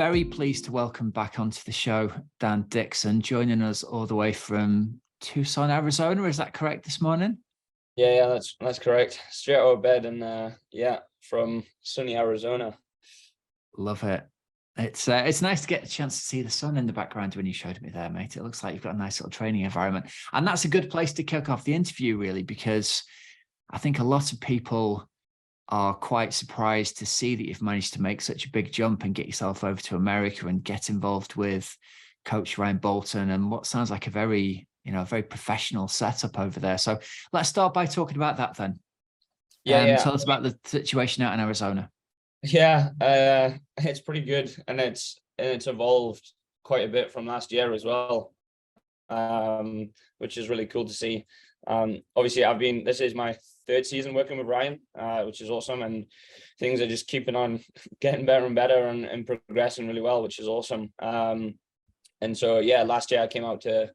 very pleased to welcome back onto the show Dan Dixon, joining us all the way from Tucson, Arizona. Is that correct this morning? Yeah, that's correct. Straight out of bed and from sunny Arizona. Love it. It's nice to get a chance to see the sun in the background when you showed me there, mate. It looks like you've got a nice little training environment. And that's a good place to kick off the interview, really, because I think a lot of people are quite surprised to see that you've managed to make such a big jump and get yourself over to America and get involved with Coach Ryan Bolton and what sounds like a very professional setup over there. So let's start by talking about that then. Tell us about the situation out in Arizona. It's pretty good, and it's evolved quite a bit from last year as well, which is really cool to see. Obviously this is my third season working with Ryan, which is awesome, and things are just keeping on getting better and better and progressing really well, which is awesome. And so last year I came out to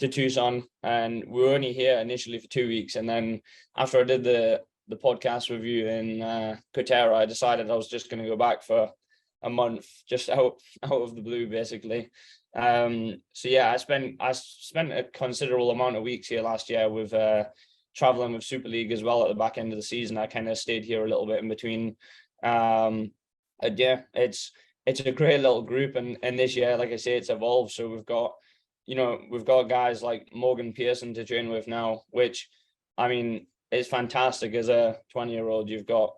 Tucson, and we were only here initially for 2 weeks, and then after I did the podcast with you in Cotera, I decided I was just going to go back for a month, just out of the blue, basically. I spent a considerable amount of weeks here last year with traveling with SuperLeague as well at the back end of the season. I kind of stayed here a little bit in between. It's a great little group, and this year, like I say, it's evolved. So we've got guys like Morgan Pearson to train with now, which, I mean, is fantastic. As a 20-year-old, you've got,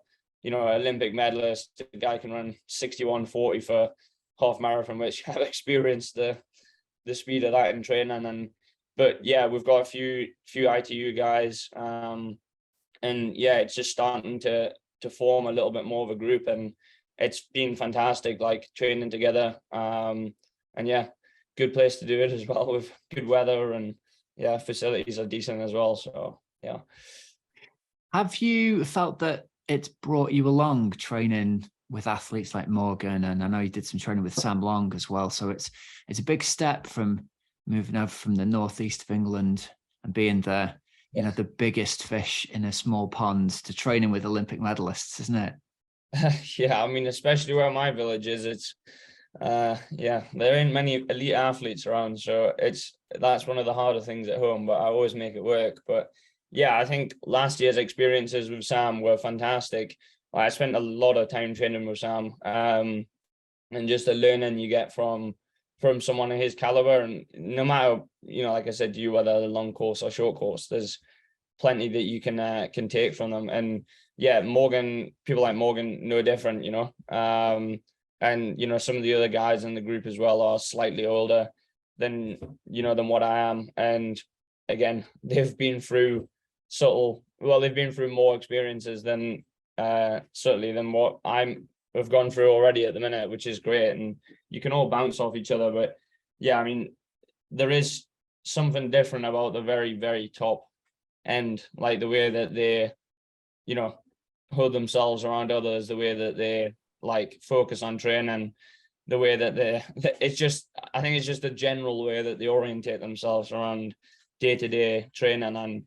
Olympic medalist, a guy can run 61:40 for half marathon, which I've experienced the speed of that in training. We've got a few ITU guys, it's just starting to form a little bit more of a group, and it's been fantastic, like training together. Good place to do it as well, with good weather, and facilities are decent as well. So Have you felt that it's brought you along training with athletes like Morgan? And I know you did some training with Sam Long as well. So it's a big step from moving over from the northeast of England and being the biggest fish in a small pond to training with Olympic medalists, isn't it? I mean, especially where my village is, it's there ain't many elite athletes around, so that's one of the harder things at home, but I always make it work. But I think last year's experiences with Sam were fantastic. I spent a lot of time training with Sam, and just the learning you get from someone of his caliber. And no matter, like I said to you, whether a long course or short course, there's plenty that you can take from them. And Morgan, people like Morgan, no different, and some of the other guys in the group as well are slightly older than what I am. And again, they've been through more experiences than certainly than what I've gone through already at the minute, which is great. And you can all bounce off each other. But I mean, there is something different about the very, very top end, like the way that they, hold themselves around others, the way that they like focus on training, the way that I think it's just the general way that they orientate themselves around day-to-day training. And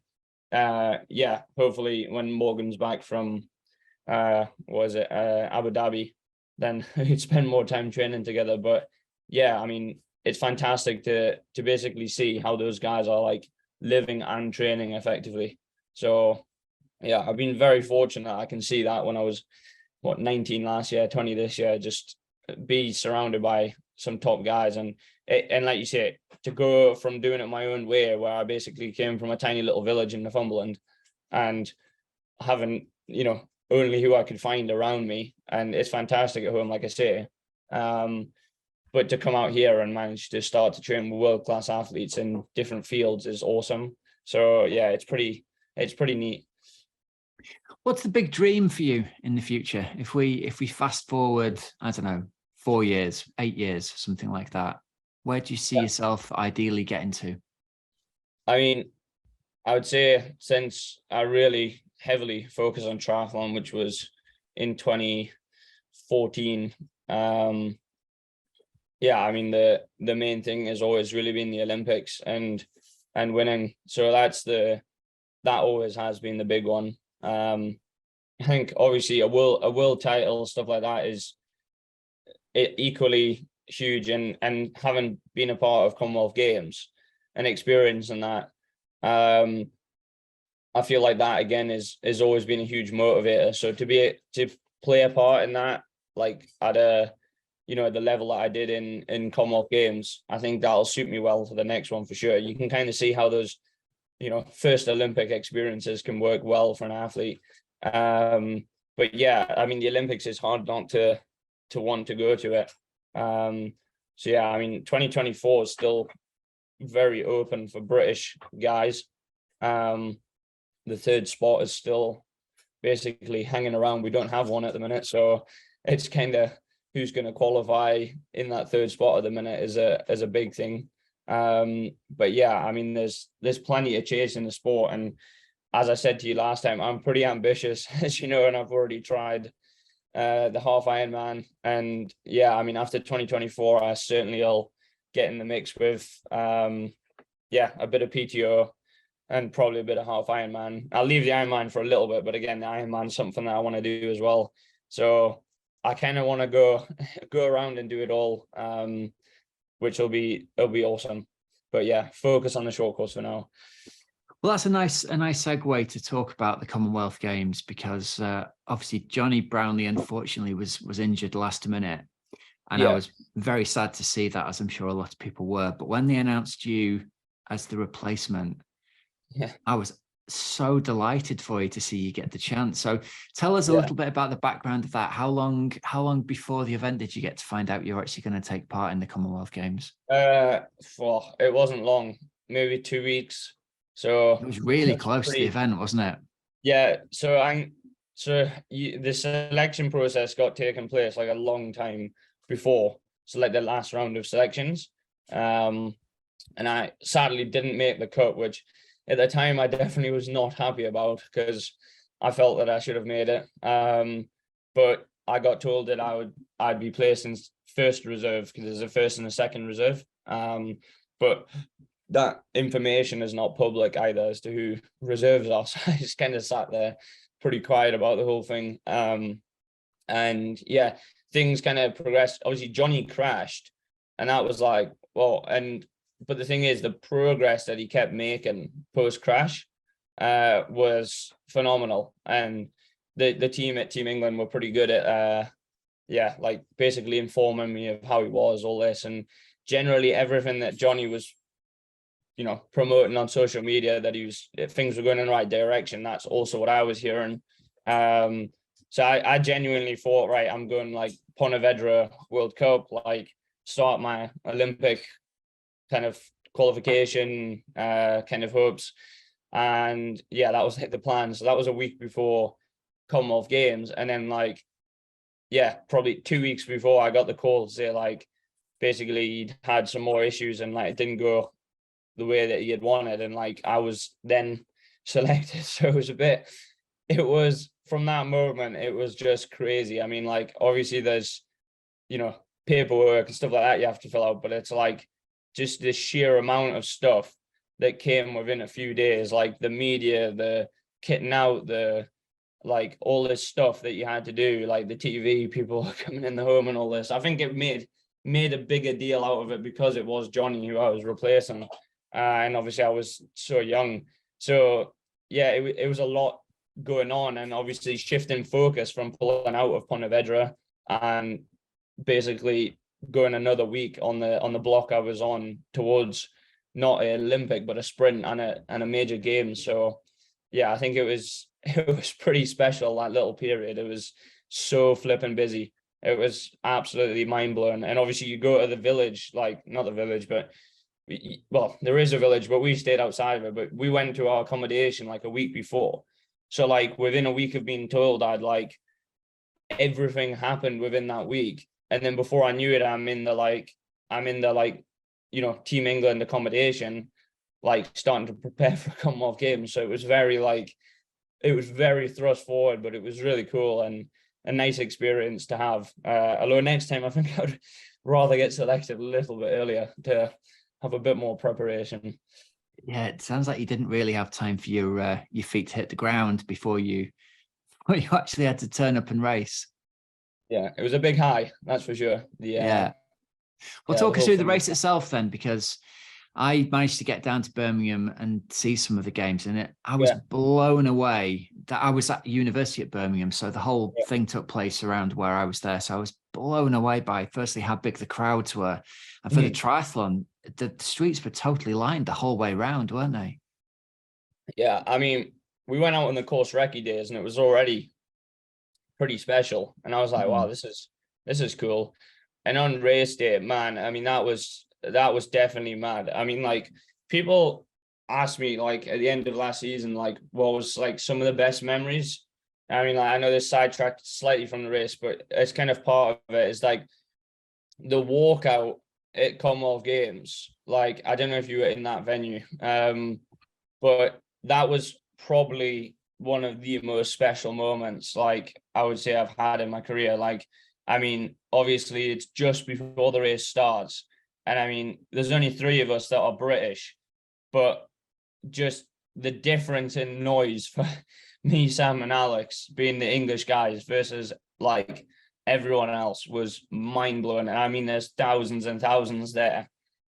hopefully when Morgan's back from Abu Dhabi, then we'd spend more time training together. But I mean, it's fantastic to basically see how those guys are like living and training effectively. So I've been very fortunate. I can see that when I was 19 last year, 20 this year, just be surrounded by some top guys. And like you say, to go from doing it my own way, where I basically came from a tiny little village in Northumberland and having, only who I could find around me. And it's fantastic at home, like I say. But to come out here and manage to start to train with world-class athletes in different fields is awesome. So it's pretty neat. What's the big dream for you in the future? If we fast forward, I don't know, 4 years, 8 years, something like that, where do you see yourself ideally getting to? I mean, I would say since I really heavily focused on triathlon, which was in 2014, I mean, the main thing has always really been the Olympics and winning. So that always has been the big one. I think obviously a world title, stuff like that, is equally huge, and having been a part of Commonwealth Games and experiencing that, I feel like that again is always been a huge motivator. So to play a part in that, like at a, at the level that I did in Commonwealth Games, I think that'll suit me well for the next one for sure. You can kind of see how those, first Olympic experiences can work well for an athlete. But yeah, I mean, the Olympics is hard not to want to go to it. So yeah, I mean, 2024 is still very open for British guys. The third spot is still basically hanging around. We don't have one at the minute, so it's kind of who's going to qualify in that third spot at the minute is a big thing. But yeah, I mean, there's plenty of chase in the sport, and as I said to you last time, I'm pretty ambitious, as you know, and I've already tried the half Ironman, and yeah, I mean, after 2024, I certainly will get in the mix with a bit of PTO and probably a bit of half Ironman. I'll leave the Ironman for a little bit, but again, the Ironman's something that I want to do as well. So I kind of want to go around and do it all, which it'll be awesome. But yeah, focus on the short course for now. Well, that's a nice segue to talk about the Commonwealth Games, because obviously Johnny Brownlee unfortunately was injured last minute, and I was very sad to see that, as I'm sure a lot of people were. But when they announced you as the replacement, I was so delighted for you to see you get the chance. So tell us a little bit about the background of that. How long before the event did you get to find out you're actually going to take part in the Commonwealth Games? It wasn't long, maybe 2 weeks. So it was really close to the event, wasn't it? Yeah. The selection process got taken place like a long time before. So like the last round of selections. And I sadly didn't make the cut, which at the time I definitely was not happy about, because I felt that I should have made it. But I got told that I'd be placed in first reserve, because there's a first and a second reserve. But that information is not public either as to who reserves are. So I just kind of sat there pretty quiet about the whole thing. And yeah, things kind of progressed. Obviously Johnny crashed, and that was like, but the thing is, the progress that he kept making post crash was phenomenal. And the team at Team England were pretty good at like basically informing me of how he was, all this, and generally everything that Johnny was promoting on social media, that things were going in the right direction. That's also what I was hearing. So I genuinely thought, right, I'm going like Pontevedra World Cup, like start my Olympic kind of qualification kind of hopes. And yeah, that was the plan. So that was a week before Commonwealth Games. And then probably 2 weeks before, I got the call to say like basically he'd had some more issues and like it didn't go the way that he had wanted, and like I was then selected. So it was from that moment, it was just crazy. I mean, like obviously there's paperwork and stuff like that you have to fill out, but it's like just the sheer amount of stuff that came within a few days, like the media, the kitting out, the like all this stuff that you had to do, like the TV people coming in the home and all this. I think it made a bigger deal out of it because it was Johnny who I was replacing. And obviously I was so young. So yeah, it was a lot going on, and obviously shifting focus from pulling out of Pontevedra and basically going another week on the block I was on towards not an Olympic but a sprint and a major game. So yeah, I think it was pretty special, that little period. It was so flipping busy. It was absolutely mind-blowing. And obviously you go to the village, like not the village, but there is a village, but we stayed outside of it. But we went to our accommodation like a week before. So like within a week of being told, everything happened within that week. And then before I knew it, I'm in the Team England accommodation, like starting to prepare for Commonwealth Games. So it was very thrust forward, but it was really cool and a nice experience to have. Although next time I think I'd rather get selected a little bit earlier to have a bit more preparation. Yeah, it sounds like you didn't really have time for your feet to hit the ground before you actually had to turn up and race. Yeah, it was a big high, that's for sure. Yeah. Well, Yeah, talk the us whole through the thing race was, itself then, because I managed to get down to Birmingham and see some of the games in it. I was yeah, blown away that I was at university at Birmingham. So the whole yeah. thing took place around where I was there. So I was blown away by firstly how big the crowds were. And for the Mhm. triathlon, the streets were totally lined the whole way round, weren't they? Yeah, I mean, we went out on the course recce days and it was already pretty special. And I was like, wow, Mm. this is cool. And on race day, man, I mean, that was definitely mad. I mean, like, people asked me like at the end of last season, like, what was like some of the best memories. I mean, like, I know this sidetracked slightly from the race, but it's kind of part of it is like the walkout at Commonwealth Games. Like, I don't know if you were in that venue, but that was probably one of the most special moments, like, I would say I've had in my career. Like, I mean, obviously it's just before the race starts. And I mean, there's only 3 of us that are British, but just the difference in noise for me, Sam, and Alex being the English guys versus like everyone else was mind blowing. And I mean, there's thousands and thousands there.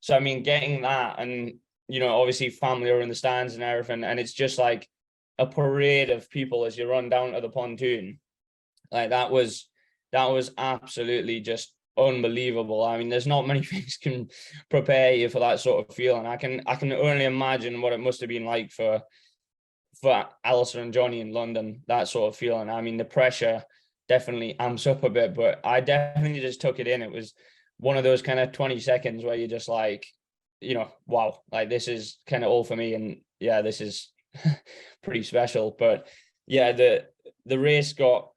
So I mean, getting that, and obviously family are in the stands and everything, and it's just like a parade of people as you run down to the pontoon. Like, that was absolutely just unbelievable. I mean, there's not many things can prepare you for that sort of feeling. I can only imagine what it must have been like for Alistair and Johnny in London, that sort of feeling. I mean, the pressure definitely amps up a bit, but I definitely just took it in. It was one of those kind of 20 seconds where you're just like, wow, like, this is kind of all for me. And yeah, this is pretty special. But yeah, the race got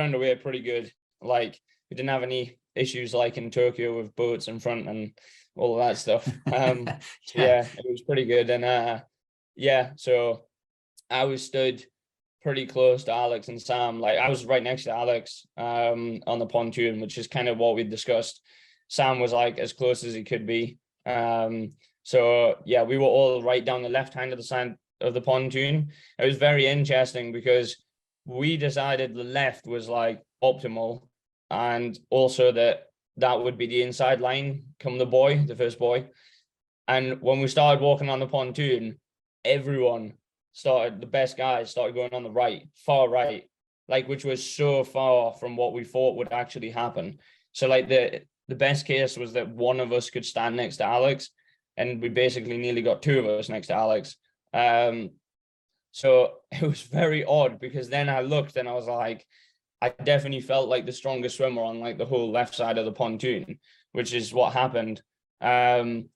underway pretty good. Like, we didn't have any issues like in Tokyo with boats in front and all of that stuff. So Yeah. yeah, it was pretty good. And yeah, so I was stood pretty close to Alex and Sam. Like, I was right next to Alex on the pontoon, which is kind of what we discussed. Sam was like as close as he could be. So yeah, we were all right down the left hand of the side of the pontoon. It was very interesting because we decided the left was like optimal, and also that would be the inside line come the first buoy. And when we started walking on the pontoon, everyone the best guys started going on the right, far right, like, which was so far from what we thought would actually happen. So like the best case was that one of us could stand next to Alex, and we basically nearly got 2 of us next to Alex. So it was very odd because then I looked and I was like, I definitely felt like the strongest swimmer on like the whole left side of the pontoon, which is what happened. And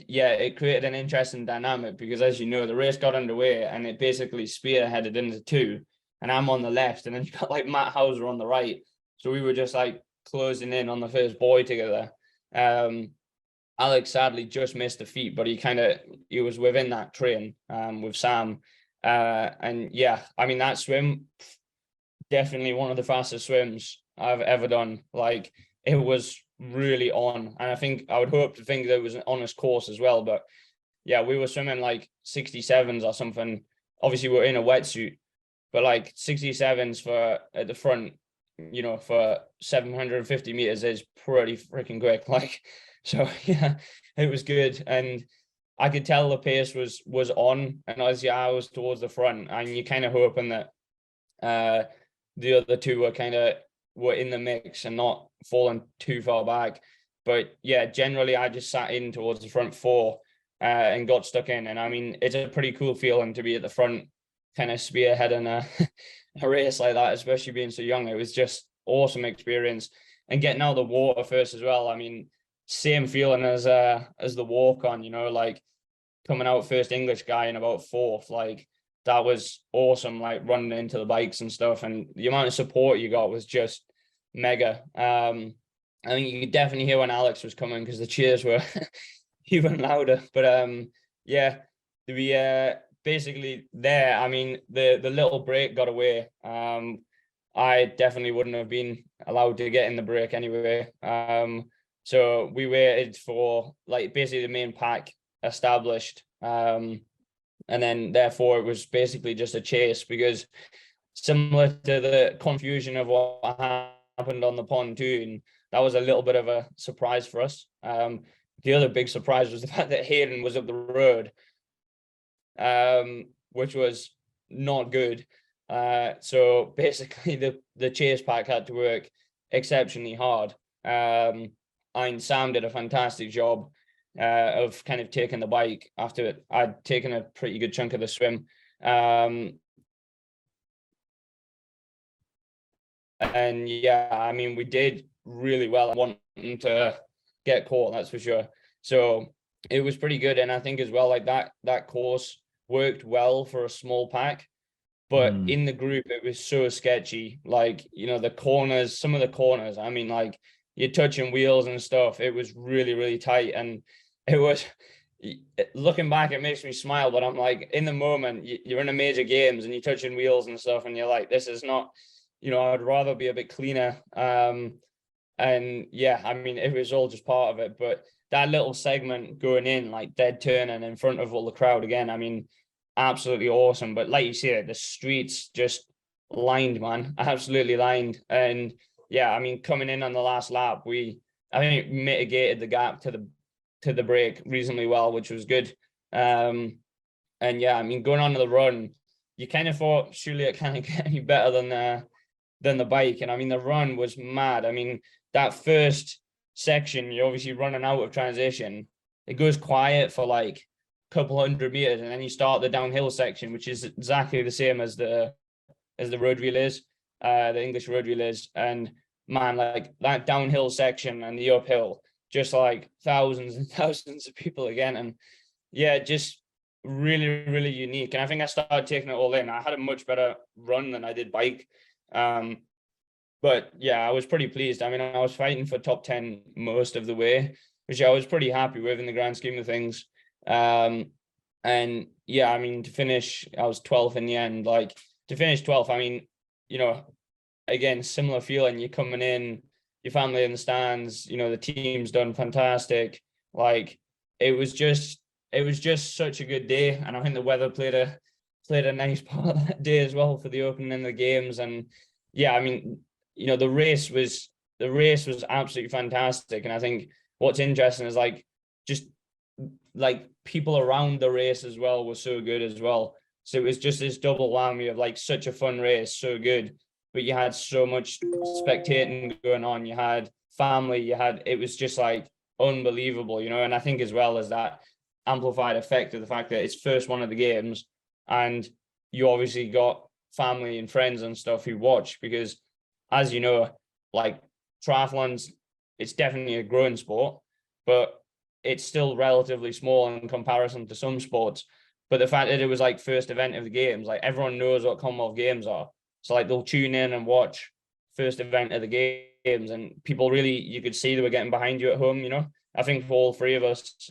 yeah, it created an interesting dynamic because, as you know, the race got underway and it basically spearheaded into 2, and I'm on the left, and then you got like Matt Hauser on the right. So we were just like closing in on the first buoy together. Alex sadly just missed the feet, but he was within that train with Sam. And yeah, I mean, that swim, definitely one of the fastest swims I've ever done. Like, it was really on, and I would hope to think that it was an honest course as well. But yeah, we were swimming like 67s or something. Obviously, we're in a wetsuit, but like 67s for at the front, for 750 meters is pretty freaking quick. Like, so yeah, it was good, and I could tell the pace was on, and obviously I was towards the front, and you're kind of hoping that the other 2 were in the mix and not falling too far back. But yeah, generally I just sat in towards the front 4 and got stuck in. And I mean, it's a pretty cool feeling to be at the front, kind of spearheading a race like that, especially being so young. It was just awesome experience, and getting out of the water first as well. I mean, same feeling as the walk on, like coming out first English guy in about 4th, like, that was awesome, like running into the bikes and stuff, and the amount of support you got was just mega. I think you could definitely hear when Alex was coming because the cheers were even louder. But yeah, we basically there. I mean, the little break got away. I definitely wouldn't have been allowed to get in the break anyway. So we waited for like basically the main pack established. And then therefore it was basically just a chase because similar to the confusion of what happened on the pontoon, that was a little bit of a surprise for us. The other big surprise was the fact that Hayden was up the road, which was not good. So basically the chase pack had to work exceptionally hard. And Sam did a fantastic job of kind of taking the bike after I'd taken a pretty good chunk of the swim. And yeah, I mean, we did really well wanting to get caught, that's for sure. So it was pretty good. And I think as well, like that course worked well for a small pack, but in the group, it was so sketchy. Like, you know, the corners, some of the corners, I mean, like you're touching wheels and stuff. It was really, really tight. And it was, looking back, it makes me smile, but I'm like, in the moment, you're in a major games and you're touching wheels and stuff. And you're like, this is not, you know, I'd rather be a bit cleaner. And yeah, I mean, it was all just part of it. But that little segment going in, like dead turning in front of all the crowd again, I mean, absolutely awesome. But like you said, the streets just lined, man, absolutely lined. And yeah, I mean, coming in on the last lap, I think mitigated the gap to the break reasonably well, which was good. And yeah, I mean, going on to the run, you kind of thought surely it can't get any better than the bike. And I mean, the run was mad. I mean, that first section, you're obviously running out of transition. It goes quiet for like a couple 100 meters, and then you start the downhill section, which is exactly the same as the road relays, the English road relays. And man, like that downhill section and the uphill, just like thousands and thousands of people again. And yeah, just really, really unique. And I think I started taking it all in. I had a much better run than I did bike. But yeah, I was pretty pleased. I mean, I was fighting for top 10 most of the way, which I was pretty happy with in the grand scheme of things. And yeah, I mean, to finish, I was 12th in the end. Like, to finish 12th, I mean, you know, again, similar feeling. You're coming in, your family in the stands, you know, the team's done fantastic. Like, it was just such a good day. And I think the weather played a nice part of that day as well for the opening of the games. And yeah, I mean, you know, the race was absolutely fantastic. And I think what's interesting is like just like people around the race as well were so good as well. So it was just this double whammy of like such a fun race, so good, but you had so much spectating going on. You had family, it was just like unbelievable, you know. And I think as well as that amplified effect of the fact that it's first one of the games, and you obviously got family and friends and stuff who watch, because as you know, like triathlons, it's definitely a growing sport, but it's still relatively small in comparison to some sports. But the fact that it was like first event of the games, like everyone knows what Commonwealth Games are. So like they'll tune in and watch first event of the games, and people really, you could see they were getting behind you at home, you know. I think for all three of us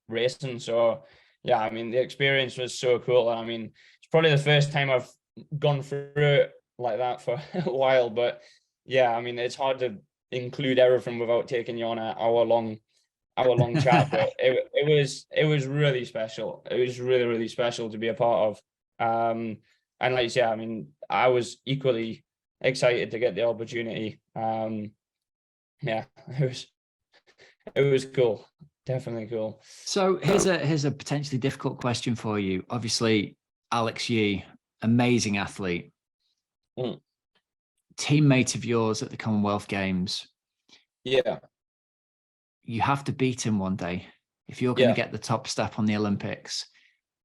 racing. So yeah, I mean, the experience was so cool. I mean, it's probably the first time I've gone through it like that for a while, but yeah, I mean, it's hard to include everything without taking you on an hour long chat. But it was really special. It was really, really special to be a part of. And like you say, I mean, I was equally excited to get the opportunity. Yeah, it was cool. Definitely cool. So here's a potentially difficult question for you. Obviously, Alex Yee, amazing athlete, teammate of yours at the Commonwealth Games. Yeah. You have to beat him one day if you're going to get the top step on the Olympics.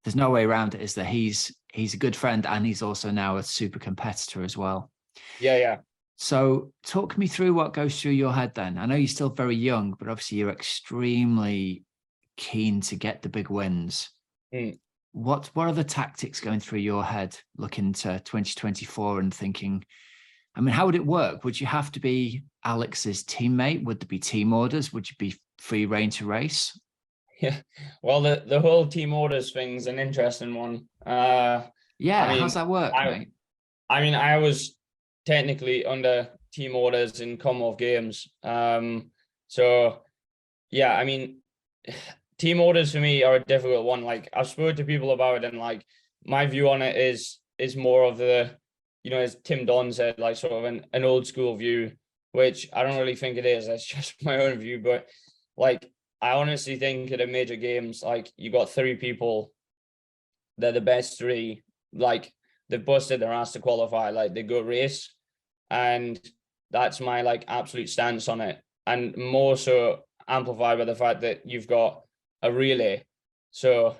There's no way around it, is there? He's a good friend, and he's also now a super competitor as well. Yeah. So talk me through what goes through your head then. I know you're still very young, but obviously you're extremely keen to get the big wins. What are the tactics going through your head looking to 2024 and thinking, I mean, how would it work? Would you have to be Alex's teammate? Would there be team orders? Would you be free reign to race? Yeah, well, the whole team orders thing's an interesting one. Yeah, I mean, how's that work, mate? I mean, I was technically under team orders in Commonwealth Games. So yeah, I mean, team orders for me are a difficult one. Like, I've spoken to people about it, and like my view on it is more of the you know, as Tim Don said, like sort of an old school view, which I don't really think it is. That's just my own view. But like, I honestly think at a major games, like you got 3 people, they're the best 3, like they've busted their ass to qualify, like they go race. And that's my like absolute stance on it. And more so amplified by the fact that you've got a relay. So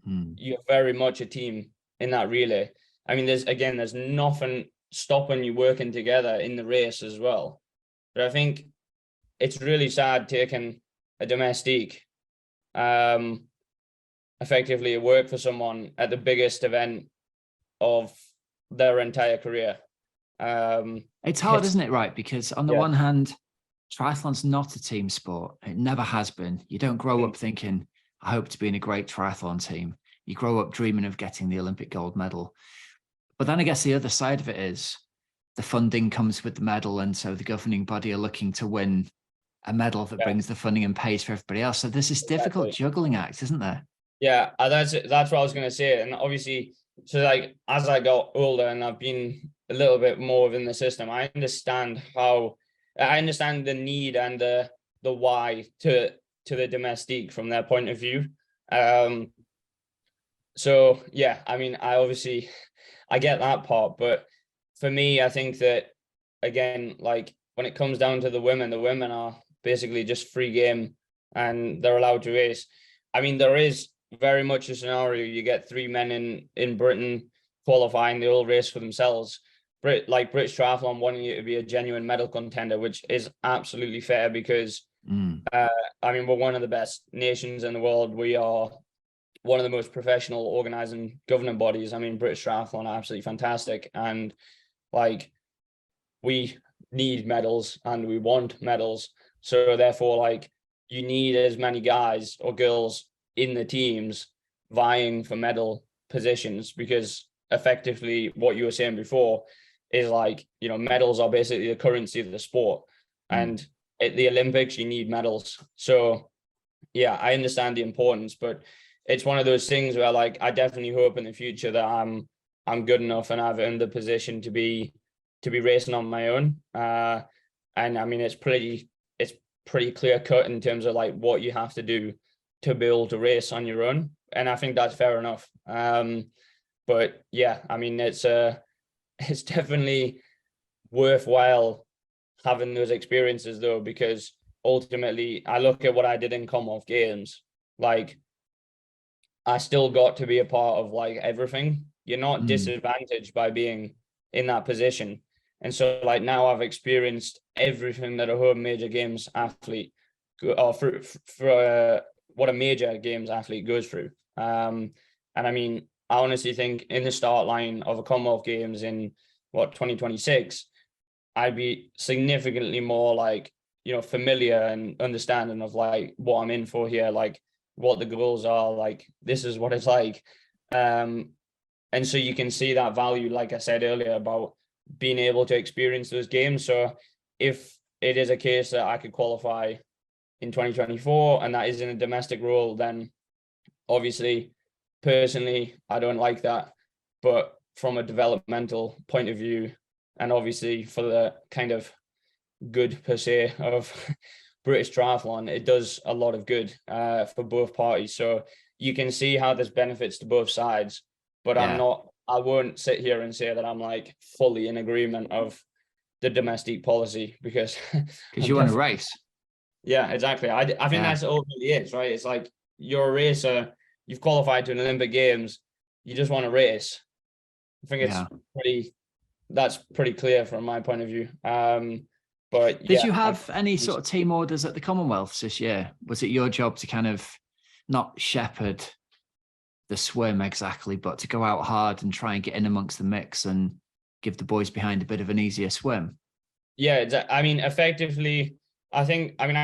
you're very much a team in that relay. I mean, there's nothing stopping you working together in the race as well. But I think it's really sad taking a domestique, effectively a work for someone at the biggest event of their entire career. It's hard, isn't it? Right. Because on the one hand, triathlon's not a team sport. It never has been. You don't grow up thinking, I hope to be in a great triathlon team. You grow up dreaming of getting the Olympic gold medal. But then I guess the other side of it is the funding comes with the medal. And so the governing body are looking to win a medal that brings the funding and pays for everybody else. So there's this difficult juggling act, isn't there? Yeah, that's what I was going to say. And obviously, so like as I got older and I've been a little bit more within the system, I understand the need and the why to the domestique from their point of view. So yeah, I mean, I get that part, but for me, I think that again, like when it comes down to the women are basically just free game and they're allowed to race. I mean, there is very much a scenario you get 3 men in Britain qualifying, they all race for themselves. Like British Triathlon wanting you to be a genuine medal contender, which is absolutely fair because I mean, we're one of the best nations in the world. We are one of the most professional organizing governing bodies. I mean, British Triathlon are absolutely fantastic, and like we need medals and we want medals. So therefore, like you need as many guys or girls in the teams vying for medal positions, because effectively what you were saying before is like, you know, medals are basically the currency of the sport. And at the Olympics, you need medals. So yeah, I understand the importance, but it's one of those things where like I definitely hope in the future that I'm good enough and I've earned the position to be racing on my own. And I mean it's pretty clear cut in terms of like what you have to do to be able to race on your own. And I think that's fair enough. But yeah, I mean it's definitely worthwhile having those experiences though, because ultimately I look at what I did in Commonwealth Games, like I still got to be a part of like everything. You're not disadvantaged by being in that position. And so like now I've experienced everything that a home major games athlete or for what a major games athlete goes through. And I mean, I honestly think in the start line of a Commonwealth Games in 2026, I'd be significantly more like, you know, familiar and understanding of like what I'm in for here, like what the goals are, like this is what it's like. And so you can see that value, like I said earlier, about being able to experience those games. So if it is a case that I could qualify in 2024 and that is in a domestic role, then obviously personally I don't like that, but from a developmental point of view and obviously for the kind of good per se of British triathlon, it does a lot of good for both parties. So you can see how there's benefits to both sides, but I won't sit here and say that I'm like fully in agreement of the domestique policy because you want to race. Yeah, exactly. I think that's all it is, right? It's like you're a racer, you've qualified to an Olympic Games, you just want to race. I think that's pretty clear from my point of view. But did you have any sort of team orders at the Commonwealths this year? Was it your job to kind of not shepherd the swim exactly, but to go out hard and try and get in amongst the mix and give the boys behind a bit of an easier swim? Yeah, I mean, effectively, I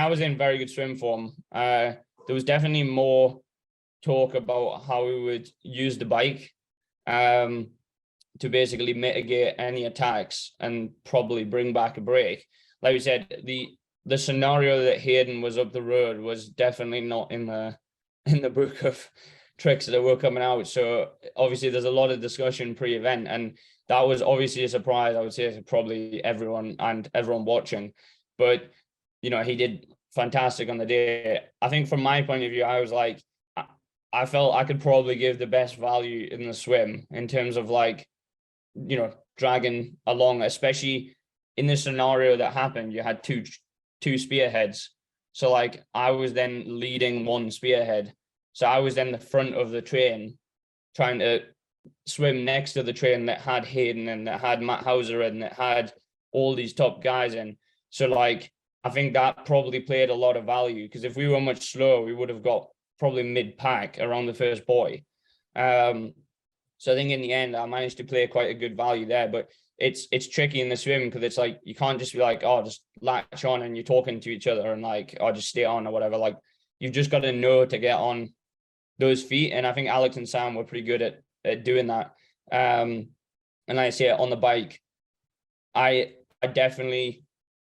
was in very good swim form. There was definitely more talk about how we would use the bike to basically mitigate any attacks and probably bring back a break. Like we said, the scenario that Hayden was up the road was definitely not in the book of tricks that were coming out. So obviously there's a lot of discussion pre-event, and that was obviously a surprise, I would say, to probably everyone watching. But, you know, he did fantastic on the day. I think from my point of view, I was like, I felt I could probably give the best value in the swim in terms of like, you know, dragging along, especially in the scenario that happened. You had two spearheads. So like I was then leading one spearhead. So I was then the front of the train trying to swim next to the train that had Hayden and that had Matt Hauser and that had all these top guys in. So like, I think that probably played a lot of value, because if we were much slower, we would have got probably mid-pack around the first buoy. So I think in the end, I managed to play quite a good value there, but it's tricky in the swim because it's like, you can't just be like, oh, just latch on and you're talking to each other and like, oh, just stay on or whatever. Like, you've just got to know to get on those feet. And I think Alex and Sam were pretty good at doing that. And like I say, on the bike, I definitely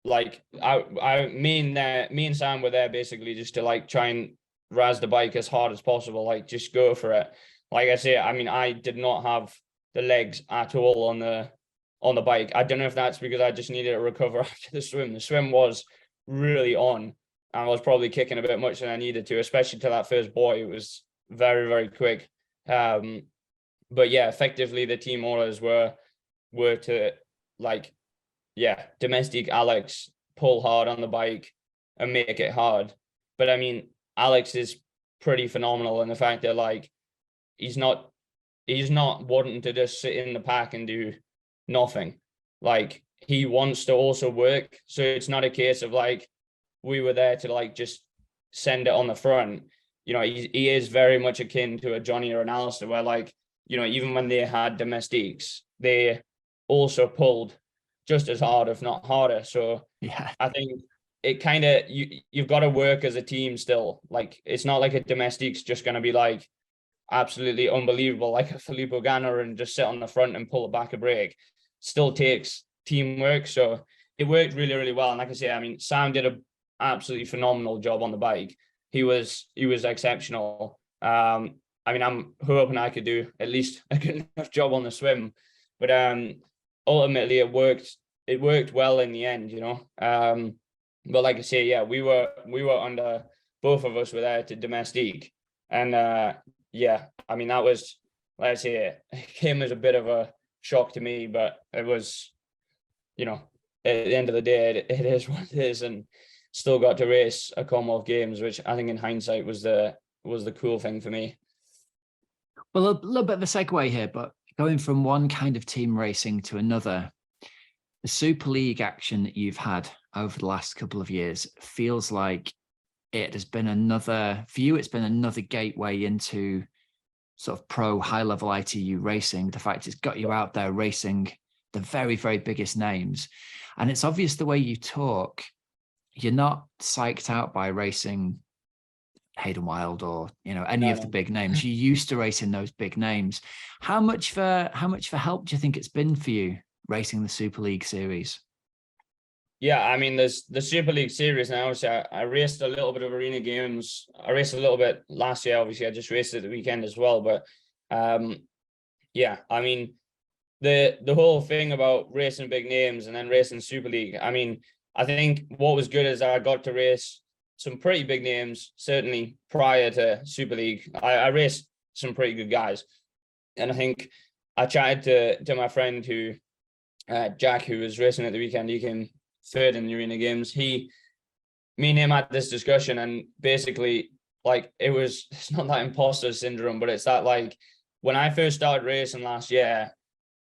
like, me and Sam were there basically just to like try and razz the bike as hard as possible, like just go for it. Like I say, I mean, I did not have the legs at all on the bike. I don't know if that's because I just needed to recover after the swim. The swim was really on. I was probably kicking a bit much than I needed to, especially to that first buoy. It was very, very quick. But yeah, effectively the team orders were to like, yeah, domestique Alex, pull hard on the bike and make it hard. But I mean, Alex is pretty phenomenal in the fact that like, he's not wanting to just sit in the pack and do nothing. Like, he wants to also work. So it's not a case of like, we were there to like just send it on the front. You know, he is very much akin to a Johnny or an Alistair, where like, you know, even when they had domestiques, they also pulled just as hard, if not harder. So yeah, I think it kind of, you've got to work as a team still. Like, it's not like a domestique's just going to be like absolutely unbelievable, like a Filippo Ganna, and just sit on the front and pull it back a break. Still takes teamwork. So it worked really, really well. And like I say, I mean, Sam did an absolutely phenomenal job on the bike. He was exceptional. I mean, I'm hoping I could do at least a good enough job on the swim, but ultimately it worked well in the end, you know. But like I say, yeah, we were under, both of us were there to domestique, and yeah, I mean, that was, like I say, it came as a bit of a shock to me, but it was, you know, at the end of the day, it is what it is, and still got to race a Commonwealth Games, which I think in hindsight was the cool thing for me. Well, a little bit of a segue here, but going from one kind of team racing to another, the Super League action that you've had over the last couple of years feels like it has been another, for you, it's been another gateway into sort of pro high-level ITU racing. The fact it's got you out there racing the very, very biggest names. And it's obvious the way you talk, you're not psyched out by racing Hayden Wild or, you know, any of the big names. You used to racing those big names. How much for help do you think it's been for you racing the Super League series? Yeah, I mean, there's the Super League series now. Obviously, I raced a little bit of Arena Games. I raced a little bit last year. Obviously, I just raced it the weekend as well. But yeah, I mean, the whole thing about racing big names and then racing Super League, I mean, I think what was good is I got to race some pretty big names, certainly prior to Super League. I raced some pretty good guys. And I think I chatted to my friend who, Jack, who was racing at the weekend. He came third in the Arena Games. Me and him had this discussion, and basically, like, it's not that imposter syndrome, but it's that, like, when I first started racing last year,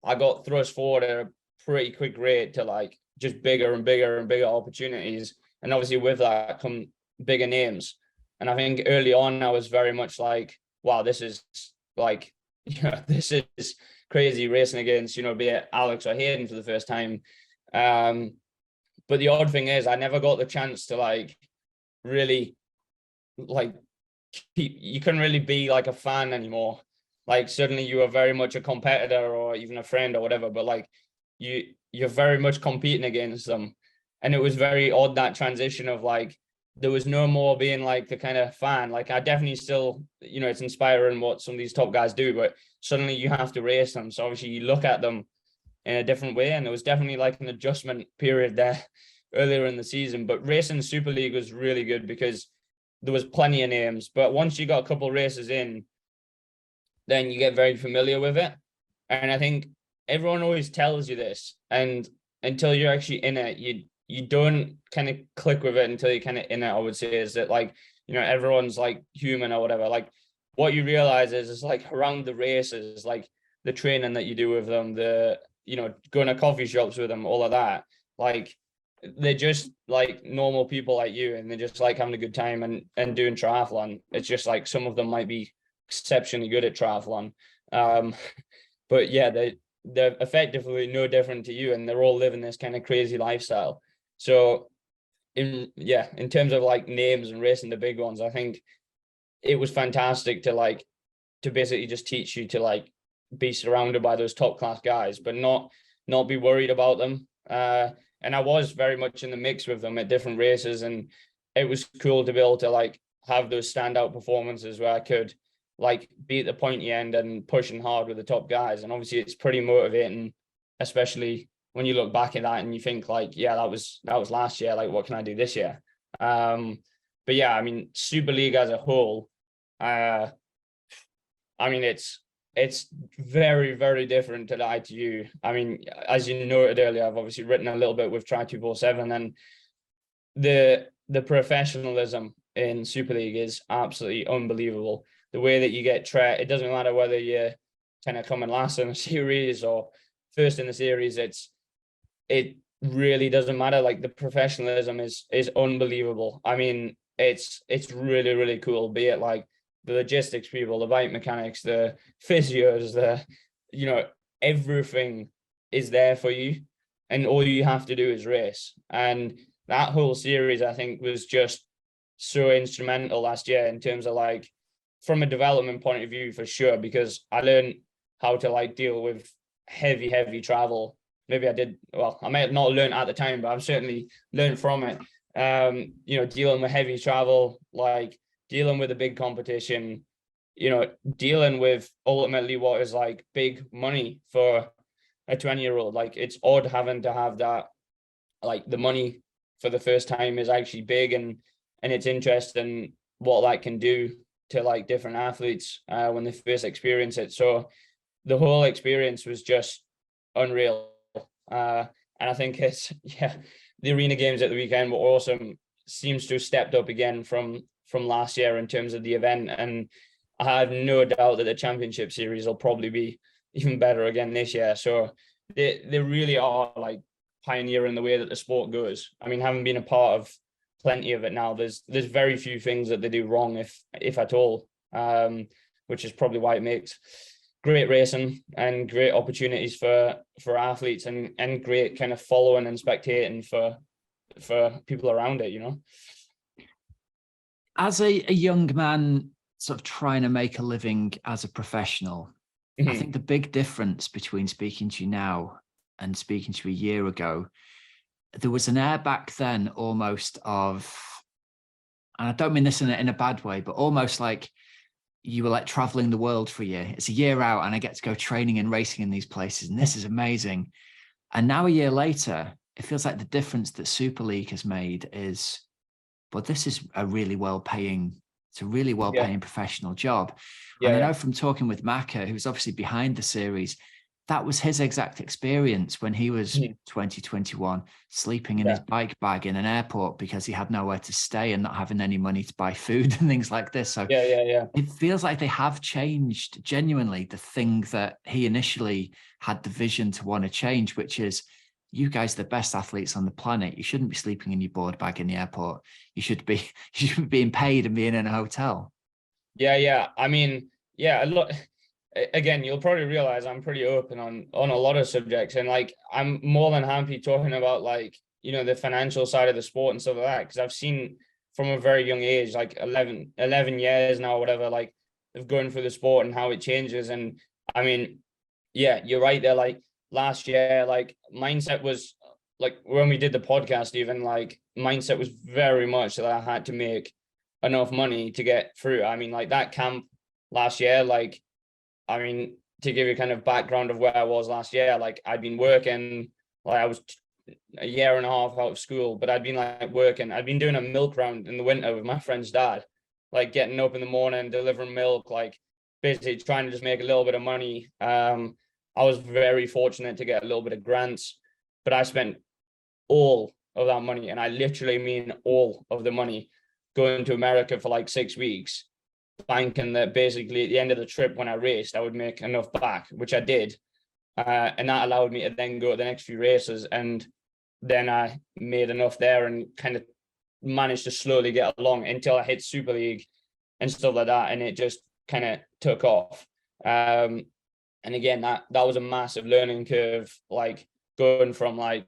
I got thrust forward at a pretty quick rate to like just bigger and bigger and bigger opportunities. And obviously with that come bigger names. And I think early on, I was very much like, wow, this is like, yeah, this is crazy racing against, you know, be it Alex or Hayden for the first time. But the odd thing is I never got the chance to like really like you couldn't really be like a fan anymore. Like, certainly you are very much a competitor or even a friend or whatever, but like you're very much competing against them. And it was very odd, that transition of like, there was no more being like the kind of fan. Like, I definitely still, you know, it's inspiring what some of these top guys do, but suddenly you have to race them. So obviously you look at them in a different way. And there was definitely like an adjustment period there earlier in the season. But racing Super League was really good because there was plenty of names. But once you got a couple of races in, then you get very familiar with it. And I think everyone always tells you this, and until you're actually in it, you don't kind of click with it until you're kind of in it. I would say is that, like, you know, everyone's like human or whatever. Like, what you realize is like around the races, like the training that you do with them, the, you know, going to coffee shops with them, all of that, like they're just like normal people like you, and they're just like having a good time and doing triathlon. It's just like some of them might be exceptionally good at triathlon, but yeah, they're effectively no different to you, and they're all living this kind of crazy lifestyle. So in terms of like names and racing the big ones, I think it was fantastic to basically just teach you to like be surrounded by those top class guys, but not be worried about them. And I was very much in the mix with them at different races, and it was cool to be able to like have those standout performances where I could like be at the pointy end and pushing hard with the top guys. And obviously it's pretty motivating, especially when you look back at that and you think like, yeah, that was last year. Like, what can I do this year? But yeah, I mean, Super League as a whole, I mean, it's very, very different to the ITU. I mean, as you noted earlier, I've obviously written a little bit with Tri 247, and the professionalism in Super League is absolutely unbelievable. The way that you get it doesn't matter whether you're kind of coming last in a series or first in the series, it really doesn't matter. Like, the professionalism is unbelievable. I mean, it's really, really cool, be it like the logistics people, the bike mechanics, the physios, you know, everything is there for you, and all you have to do is race. And that whole series, I think, was just so instrumental last year in terms of like, from a development point of view, for sure, because I learned how to like deal with heavy travel. Maybe I may have not learned at the time, but I've certainly learned from it. You know, dealing with heavy travel, like dealing with a big competition, you know, dealing with ultimately what is like big money for a 20-year-old. Like, it's odd having to have that, like the money for the first time is actually big, and it's interesting what that can do to like different athletes when they first experience it. So the whole experience was just unreal. And I think the arena games at the weekend were awesome. Seems to have stepped up again from last year in terms of the event, and I have no doubt that the championship series will probably be even better again this year. So they really are like pioneering the way that the sport goes. I mean, having been a part of plenty of it now, there's very few things that they do wrong, if at all, which is probably why it makes great racing and great opportunities for athletes, and great kind of following and spectating for people around it, you know. As a young man sort of trying to make a living as a professional, I think the big difference between speaking to you now and speaking to you a year ago, there was an air back then almost of, and I don't mean this in a bad way, but almost like you were like traveling the world for a year. It's a year out and I get to go training and racing in these places, and this is amazing. And now a year later, it feels like the difference that Super League has made is, but this is a really well-paying professional job. And I know from talking with Maka, who's obviously behind the series, that was his exact experience when he was 2021, sleeping in his bike bag in an airport because he had nowhere to stay and not having any money to buy food and things like this. So it feels like they have changed genuinely the thing that he initially had the vision to want to change, which is, you guys are the best athletes on the planet. You shouldn't be sleeping in your board bag in the airport. You should be being paid and being in a hotel. Yeah. I mean, look, again, you'll probably realize I'm pretty open on a lot of subjects, and like, I'm more than happy talking about like, you know, the financial side of the sport and stuff like that, because I've seen from a very young age, like 11 years now, whatever, like, of going through the sport and how it changes. And I mean, yeah, you're right there. Like, last year, like, mindset was like, when we did the podcast, even like, mindset was very much that I had to make enough money to get through. I mean, like, that camp last year, like, I mean, to give you kind of background of where I was last year, like I'd been working, like I was a year and a half out of school, but I'd been like working. I'd been doing a milk round in the winter with my friend's dad, like getting up in the morning, delivering milk, like basically trying to just make a little bit of money. I was very fortunate to get a little bit of grants, but I spent all of that money, and I literally mean all of the money, going to America for like 6 weeks, banking that basically at the end of the trip when I raced, I would make enough back, which I did. And that allowed me to then go to the next few races. And then I made enough there and kind of managed to slowly get along until I hit SuperLeague and stuff like that. And it just kind of took off. And again, that was a massive learning curve, like going from like,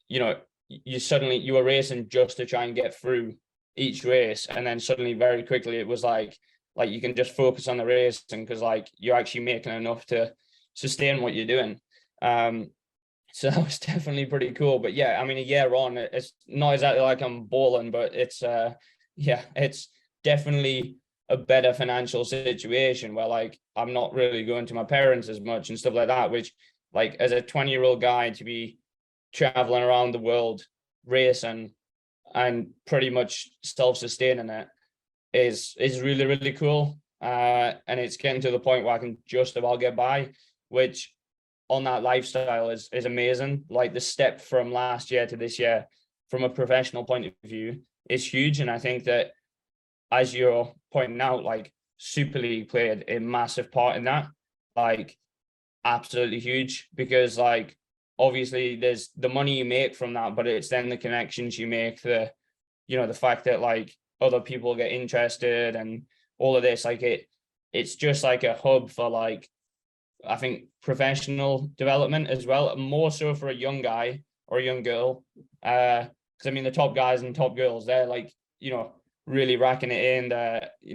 you know, you were racing just to try and get through each race, and then suddenly very quickly it was like you can just focus on the racing because like you're actually making enough to sustain what you're doing. So that was definitely pretty cool. But yeah, I mean, a year on, it's not exactly like I'm balling, but it's it's definitely a better financial situation where like I'm not really going to my parents as much and stuff like that, which like as a 20-year-old guy to be traveling around the world racing and pretty much self-sustaining it is really, really cool. And it's getting to the point where I can just about get by, which on that lifestyle is amazing. Like the step from last year to this year from a professional point of view is huge. And I think that, as you're pointing out, like Super League played a massive part in that, like absolutely huge, because like obviously there's the money you make from that, but it's then the connections you make, the fact that like other people get interested and all of this, like it's just like a hub for like, I think, professional development as well, more so for a young guy or a young girl. Because I mean, the top guys and top girls, they're like, really racking it in.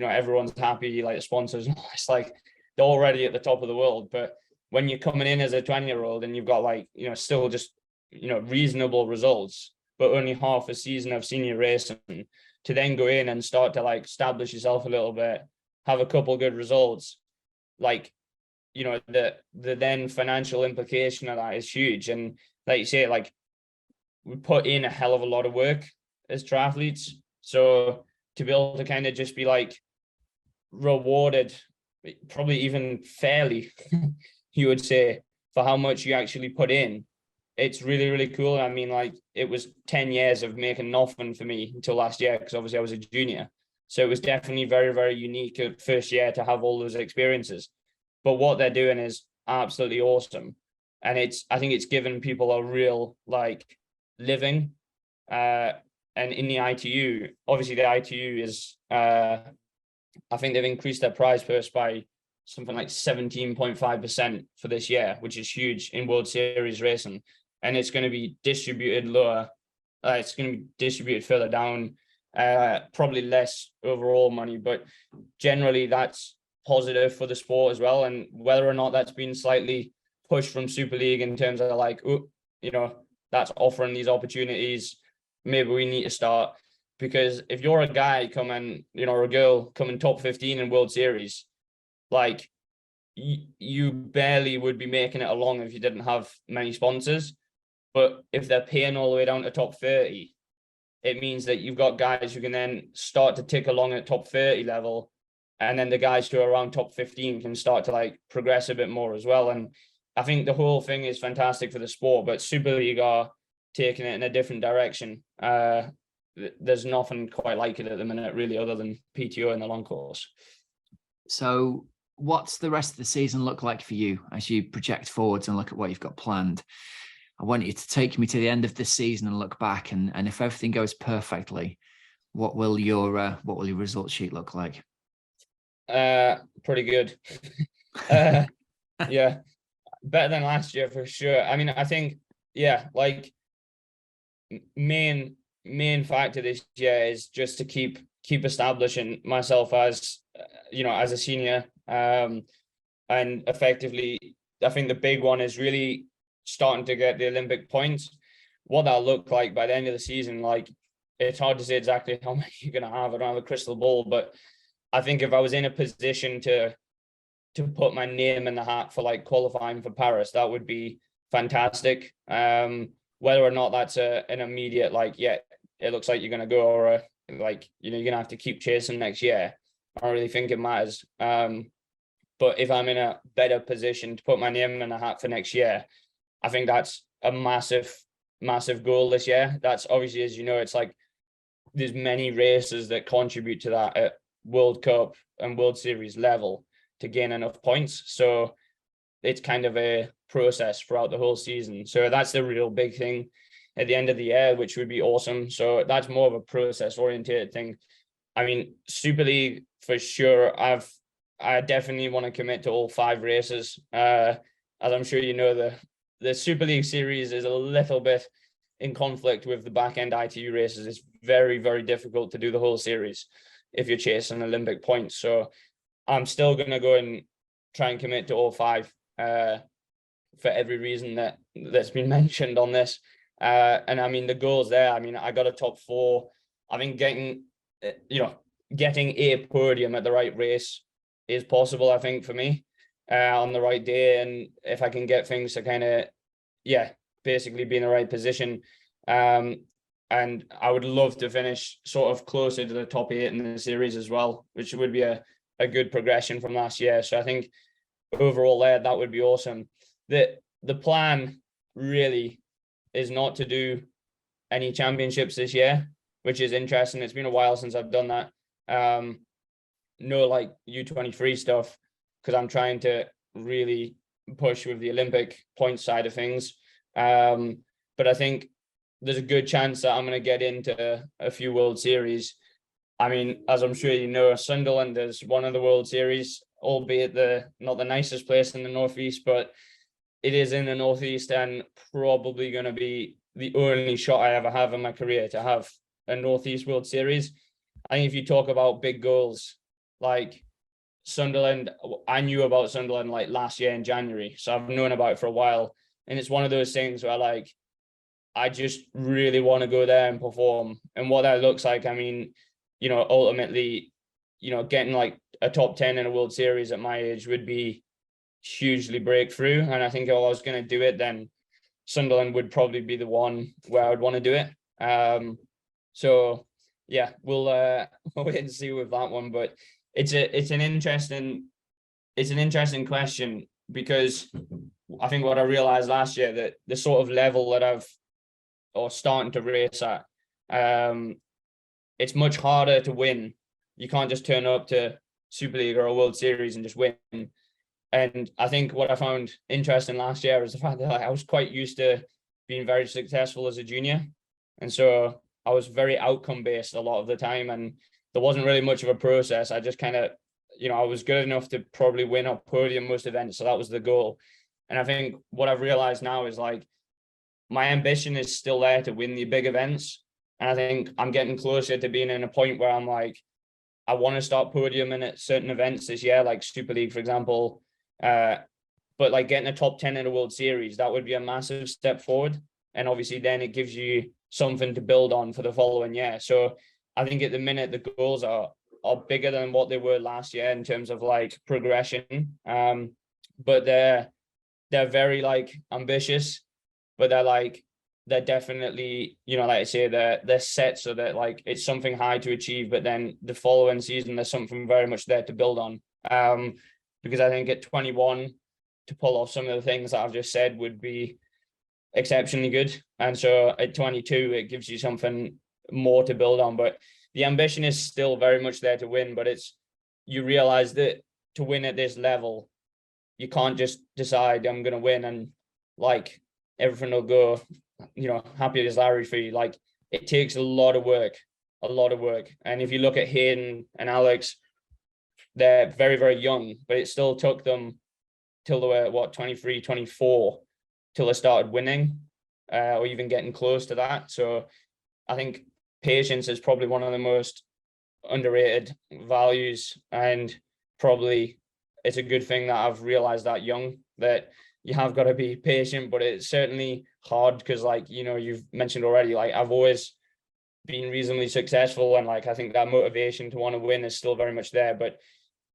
Everyone's happy, like the sponsors. It's like they're already at the top of the world. But when you're coming in as a 20-year-old and you've got like, still just, reasonable results, but only half a season of senior racing, to then go in and start to like establish yourself a little bit, have a couple good results, like, the then financial implication of that is huge. And like you say, like we put in a hell of a lot of work as triathletes. So to be able to kind of just be like rewarded, probably even fairly, you would say, for how much you actually put in, it's really, really cool. I mean, like it was 10 years of making nothing for me until last year, because obviously I was a junior. So it was definitely very, very unique at first year to have all those experiences. But what they're doing is absolutely awesome. And I think it's given people a real like living. And in the ITU, obviously the ITU is, I think they've increased their prize purse by something like 17.5% for this year, which is huge in World Series racing. And it's going to be distributed lower. It's going to be distributed further down, probably less overall money, but generally that's positive for the sport as well. And whether or not that's been slightly pushed from Super League in terms of like, that's offering these opportunities, maybe we need to start. Because if you're a guy coming, or a girl coming top 15 in World Series, like you barely would be making it along if you didn't have many sponsors. But if they're paying all the way down to top 30, it means that you've got guys who can then start to tick along at top 30 level. And then the guys who are around top 15 can start to like progress a bit more as well. And I think the whole thing is fantastic for the sport, but Super League are taking it in a different direction. There's nothing quite like it at the minute, really, other than PTO in the long course. So what's the rest of the season look like for you as you project forwards and look at what you've got planned? I want you to take me to the end of this season and look back, and if everything goes perfectly, what will your result sheet look like? Pretty good. Yeah, better than last year for sure. I mean, I think, yeah, like main factor this year is just to keep establishing myself as as a senior, and effectively I think the big one is really starting to get the Olympic points. What that'll look like by the end of the season, like it's hard to say exactly how many you're going to have. I don't have a crystal ball, but I think if I was in a position to to put my name in the hat for like qualifying for Paris, that would be fantastic. Whether or not that's an immediate, like, yeah, it looks like you're going to go, or like, you know, you're going to have to keep chasing next year, I don't really think it matters. But if I'm in a better position to put my name in the hat for next year, I think that's a massive, massive goal this year. That's obviously, as you know, it's like there's many races that contribute to that at World Cup and World Series level to gain enough points. So it's kind of a process throughout the whole season. So that's the real big thing at the end of the year, which would be awesome. So that's more of a process oriented thing. I mean, Super League for sure. I definitely want to commit to all 5 races. As I'm sure you know, the Super League series is a little bit in conflict with the back end ITU races. It's very, very difficult to do the whole series if you're chasing Olympic points. So I'm still going to go and try and commit to all 5 for every reason that's been mentioned on this. And I mean, the goals there, I mean, I got a top 4. I think getting a podium at the right race is possible, I think, for me on the right day. And if I can get things to kind of, basically be in the right position. And I would love to finish sort of closer to the top 8 in the series as well, which would be a good progression from last year. So I think overall that would be awesome. The plan really is not to do any championships this year, which is interesting. It's been a while since I've done that. No, like U23 stuff, because I'm trying to really push with the Olympic point side of things. But I think there's a good chance that I'm going to get into a few World Series. I mean, as I'm sure you know, Sunderland is one of the World Series, albeit not the nicest place in the Northeast, but it is in the Northeast and probably going to be the only shot I ever have in my career to have a Northeast World Series. I think if you talk about big goals, like Sunderland, I knew about Sunderland like last year in January, so I've known about it for a while. And it's one of those things where like, I just really want to go there and perform. And what that looks like, I mean, you know, ultimately, you know, getting like a top 10 in a World Series at my age would be hugely breakthrough. And I think if I was going to do it, then Sunderland would probably be the one where I would want to do it. So yeah, we'll wait and see with that one. But it's an interesting question, because I think what I realized last year, that the sort of level that starting to race at, it's much harder to win. You can't just turn up to Super League or a World Series and just win. And I think what I found interesting last year is the fact that I was quite used to being very successful as a junior. And so I was very outcome based a lot of the time, and there wasn't really much of a process. I just kind of, you know, I was good enough to probably win a podium most events. So that was the goal. And I think what I've realized now is like, my ambition is still there to win the big events. And I think I'm getting closer to being in a point where I'm like, I want to start podiuming at certain events this year, like Super League, for example. But like getting a top 10 in a World Series, that would be a massive step forward. And obviously then it gives you something to build on for the following year. So I think at the minute, the goals are bigger than what they were last year in terms of like progression. But they're very like ambitious, but they're definitely, you know, like I say, they're set so that like it's something high to achieve, but then the following season there's something very much there to build on. Because I think at 21 to pull off some of the things that I've just said would be exceptionally good. And so at 22 it gives you something more to build on. But the ambition is still very much there to win, but you realize that to win at this level, you can't just decide I'm going to win and like everything will go, you know, happy as Larry for you. Like it takes a lot of work. And if you look at Hayden and Alex, they're very, very young, but it still took them till they were 23, 24 till they started winning, or even getting close to that. So I think patience is probably one of the most underrated values, and probably it's a good thing that I've realized that young, that you have got to be patient. But it's certainly hard because, like, you know, you've mentioned already, like I've always been reasonably successful, and like I think that motivation to want to win is still very much there. But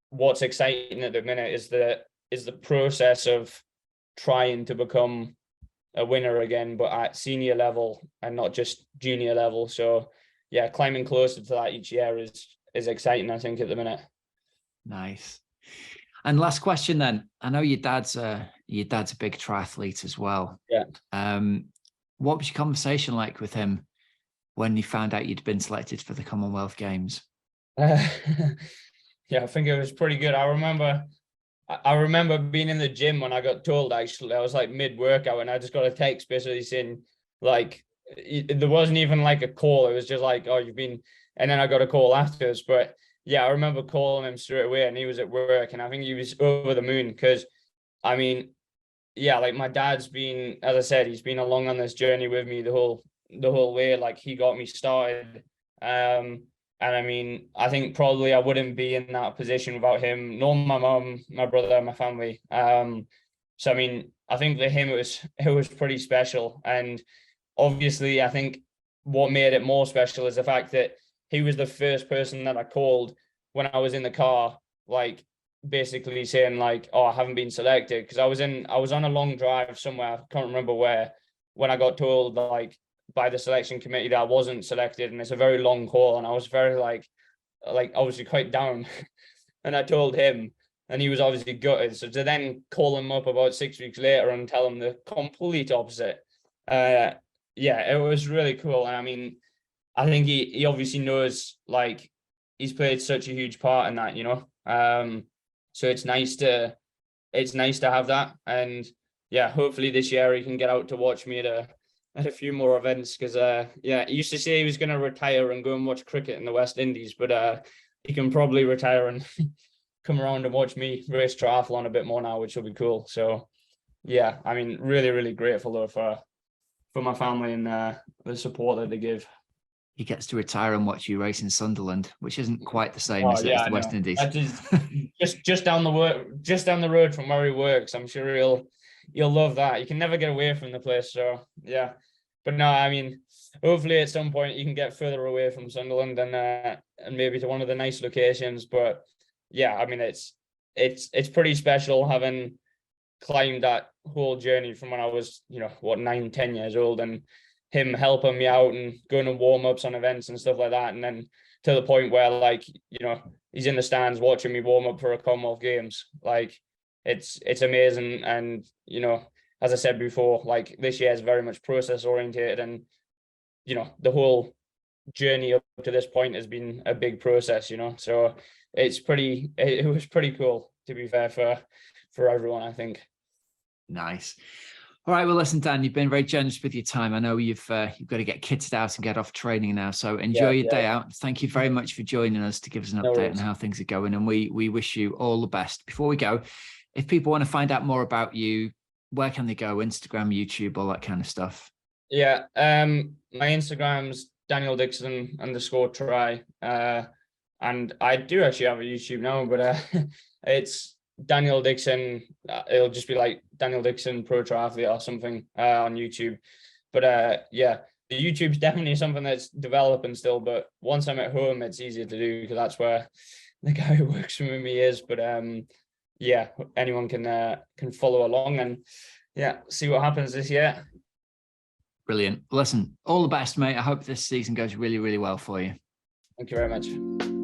what's exciting at the minute is the process of trying to become a winner again, but at senior level and not just junior level. So yeah, climbing closer to that each year is exciting, I think, at the minute. Nice. And last question then. I know your dad's a big triathlete as well. Yeah. What was your conversation like with him when you found out you'd been selected for the Commonwealth Games? Yeah, I think it was pretty good. I remember being in the gym when I got told. Actually, I was like mid-workout and I just got a text basically saying, like, there wasn't even like a call. It was just like, oh, you've been, and then I got a call afterwards. But yeah, I remember calling him straight away and he was at work and I think he was over the moon because, I mean, yeah, like my dad's been, as I said, he's been along on this journey with me the whole way. Like he got me started. And I mean, I think probably I wouldn't be in that position without him, nor my mum, my brother, my family. So I mean, I think for him it was pretty special. And obviously, I think what made it more special is the fact that he was the first person that I called when I was in the car, like basically saying like, "Oh, I haven't been selected," because I was on a long drive somewhere, I can't remember where, when I got told like by the selection committee that I wasn't selected, and it's a very long call, and I was very like obviously quite down. And I told him, and he was obviously gutted. So to then call him up about 6 weeks later and tell him the complete opposite, yeah, it was really cool. And I mean, I think he obviously knows, like, he's played such a huge part in that, you know. So it's nice to have that, and yeah, hopefully this year he can get out to watch me at a few more events, because yeah, he used to say he was going to retire and go and watch cricket in the West Indies, but he can probably retire and come around and watch me race triathlon a bit more now, which will be cool. So yeah, I mean, really, really grateful though for my family and the support that they give. He gets to retire and watch you race in Sunderland, which isn't quite the same as Yeah, the West Indies. That is just down the road from where he works. I'm sure you'll love that. You can never get away from the place. So yeah, but no, I mean, hopefully at some point you can get further away from Sunderland and maybe to one of the nice locations. But yeah, I mean, it's pretty special having climbed that whole journey from when I was, 9, 10 years old, and him helping me out and going to warm-ups on events and stuff like that, and then to the point where, like, he's in the stands watching me warm up for a Commonwealth Games. Like, it's amazing. And as I said before, like, this year is very much process oriented, and the whole journey up to this point has been a big process, so it was pretty cool, to be fair, for everyone, I think. Nice. All right, well, listen, Dan, you've been very generous with your time. I know you've got to get kitted out and get off training now, so enjoy your day out. Thank you very much for joining us to give us an update on how things are going, and we wish you all the best. Before we go, if people want to find out more about you, where can they go? Instagram, YouTube, all that kind of stuff. Yeah, my Instagram's Daniel Dixon _try, and I do actually have a YouTube now, but it's Daniel Dixon. It'll just be like Daniel Dixon Pro Triathlete or something on YouTube. But yeah, the YouTube's definitely something that's developing still, but once I'm at home it's easier to do because that's where the guy who works with me is. But yeah, anyone can follow along and yeah, see what happens this year. Brilliant. Listen, all the best, mate. I hope this season goes really, really well for you. Thank you very much.